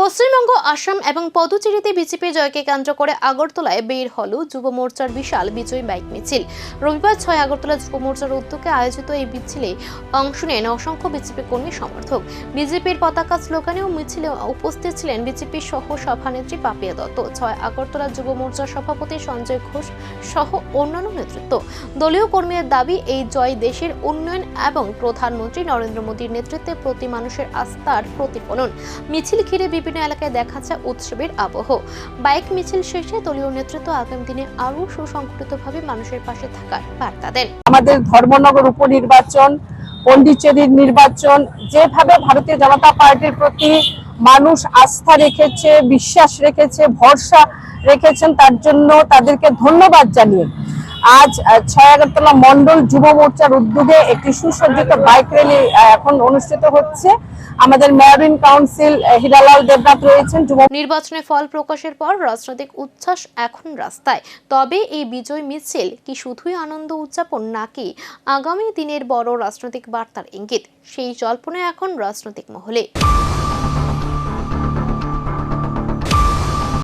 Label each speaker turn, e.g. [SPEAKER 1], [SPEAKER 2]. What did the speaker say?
[SPEAKER 1] পশ্চিমবঙ্গ, আসাম এবং পদুচেরিতে বিজেপি জয়কে কেন্দ্র করে আগরতলায় বের হল যুব মোর্চার বিশাল বিজয় বাইক মিছিল। রবিবার 6 আগরতলা যুব মোর্চার উদ্যোগে আয়োজিত এই মিছিলে অংশ নেন অসংখ্য বিজেপি কর্মী সমর্থক। বিজেপির পতাকা স্লোগানে ও মিছিলে উপস্থিত ছিলেন বিজেপির সহ সভানেত্রী পাপিয়া দত্ত, 6 আগরতলা যুব মোর্চার সভাপতি সঞ্জয় ঘোষ সহ অন্যান্য নেতৃত্ব। দলীয় কর্মীদের দাবি, এই জয় দেশের উন্নয়ন এবং প্রধানমন্ত্রী নরেন্দ্র মোদীর নেতৃত্বে প্রতি মানুষের আস্থার প্রতিফলন। মিছিল ঘিরে বিভিন্ন এলাকায় দেখা যায় উৎসবের আবহ। বাইক মিছিল শেষে দলীয় নেতৃত্ব আগামী দিনে আরো সুসংগঠিতভাবে মানুষের পাশে থাকার বার্তা দেন।
[SPEAKER 2] আমাদের ধর্মনগর উপনির্বাচন, পন্ডিচেরির নির্বাচন, যেভাবে ভারতীয় জনতা পার্টির প্রতি মানুষ আস্থা রেখেছে, বিশ্বাস রেখেছে, ভরসা রেখেছেন, তার জন্য তাদেরকে ধন্যবাদ জানিয়ে আজ 6 আগরতলা মন্ডল যুব মোর্চার উদ্যোগে একটি সুসজ্জিত বাইক র্যালি এখন অনুষ্ঠিত হচ্ছে। আমাদের মেয়র কাউন্সিল হীরালাল দেবনাথ রয়েছেন।
[SPEAKER 1] নির্বাচনের ফল প্রকাশের পর রাজনৈতিক উচ্ছ্বাস এখন রাস্তায়। তবে এই বিজয় মিছিল কি শুধুই আনন্দ উদযাপন, নাকি আগামী দিনের বড় রাজনৈতিক বার্তার ইঙ্গিত, সেই জল্পনা এখন রাজনৈতিক মহলে।